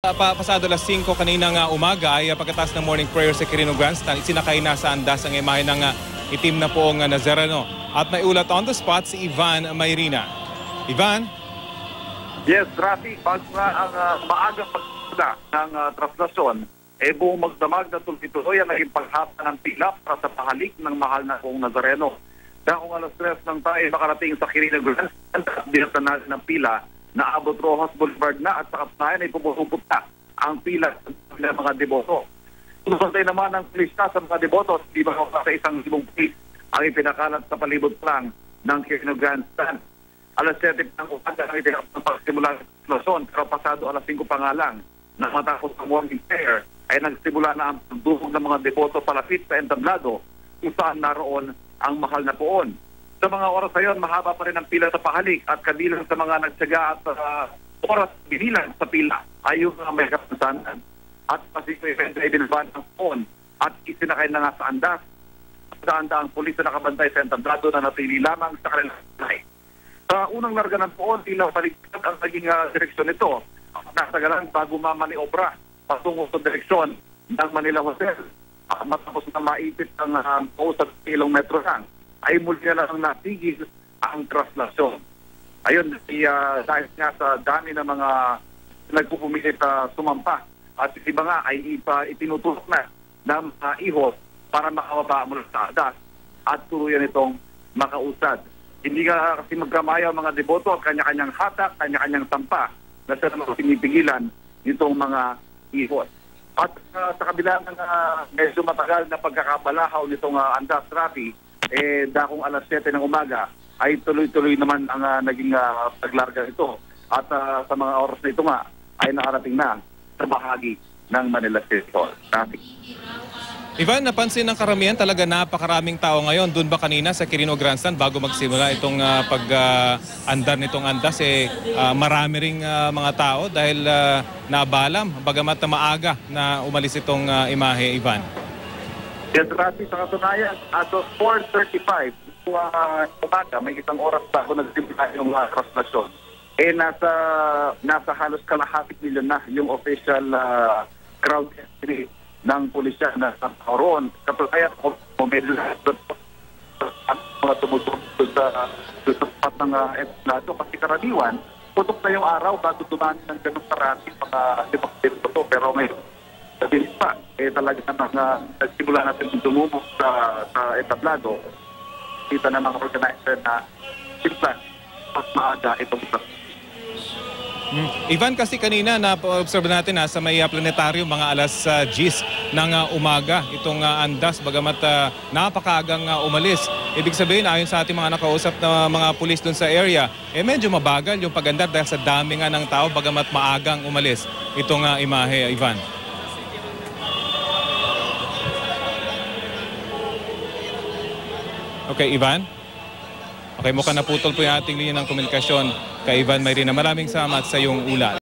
Pasado alas 5 kaninang umaga ay pagkatapos ng morning prayer sa Quirino Grandstand, isinakay na sa andas ang imahe ng itim na poong Nazareno. At may ulat on the spot si Ivan Mayrina. Ivan? Yes, Rafi, bago nga ang maagang pagkakita ng traslasyon, buong magdamag na tuloy-tuloy ang naging paghapa ng pila para sa pahalik ng mahal na poong Nazareno. Dahil kung alas 3 ng tayo makarating sa Quirino Grandstand at binatan natin ng pila, naabot Rojas Boulevard na at sa kapnayan ay pumupupot na ang pila ng mga deboto. Sumasantay naman ang pulis na sa mga deboto, di ba sa isang libong pulis ang ipinakalat sa palibot lang ng Quirino Grandstand. Alas 7 ng umaga ang itinakap ng pagsimula ng traslasyon, pero pasado alas 5 pa nga lang na matapos ang morning prayer ay nagsimula na ang pagdurog ng mga deboto palapit sa entablado kung saan naroon ang mahal na poon. Sa mga oras na yun, mahaba pa rin ang pila sa pahalik at kabilang sa mga nagtsaga at oras binilang sa pila ay yung may kapansanan. At pasito event ay binabaan ng poon at isinakay na nga sa andas. Sa ang pulis na nakabantay sa entablado na natili lamang sa kanilang bahay. Sa unang larga ng poon, ilang paligtad ang naging direksyon nito. Nasagalan bago mamaniobra patungo sa direksyon ng Manila Hotel. Matapos na maipit ang poon sa kilometro lang, ay muli na lang natigil ang traslasyon. Ayun, dahil nga sa dami ng mga nagpupumilit sumampa at iba nga ay itinutulok na ng ihos para makababa mula sa adas at tuluyan itong makausad. Hindi nga kasi magkamaya ang mga deboto, kanya-kanyang hatak, kanya-kanyang sampa na sa naman pinipigilan nitong mga ihos. At sa kabila ng medyo matagal na pagkakabalahaw nitong andas Rafi, dakong alas 7 ng umaga ay tuloy-tuloy naman ang naging paglarga nito. At sa mga oras na ito nga ay nakarating na sa bahagi ng Manila City Hall. Ivan, napansin ng karamihan talaga napakaraming tao ngayon. Doon ba kanina sa Quirino Grandstand bago magsimula itong pag-andar nitong andas, marami ring mga tao dahil nabalam, bagamat na maaga na umalis itong imahe, Ivan? Yes, Rafi, sa katunayan, as of 4:35, umaga, may isang oras bago nagsimula yung traslasyon. Nasa halos kalahating milyon na yung official crowd entry ng pulisya na sa Coron. Katunayan, medyo mga tumutulog sa tapat ng entablado kasi karaniwan, putok na yung araw bago dumani ng ganong karami mga dito. Pero ngayon, sabi pa, talaga namang nagsimula natin dumubog sa entablado. Kita na mga organizer na simplan at maaga itong Ivan, kasi kanina na-observe natin sa may planetarium mga alas 10 ng umaga itong andas, bagamat napakaagang umalis. Ibig sabihin, ayon sa ating mga nakausap na mga pulis doon sa area, medyo mabagal yung pag-andar dahil sa dami nga ng tao, bagamat maagang umalis itong imahe, Ivan. Okay, Ivan? Okay, mukhang naputol po yung ating linya ng komunikasyon kay Ivan Mayrina. Maraming salamat sa iyong ulat.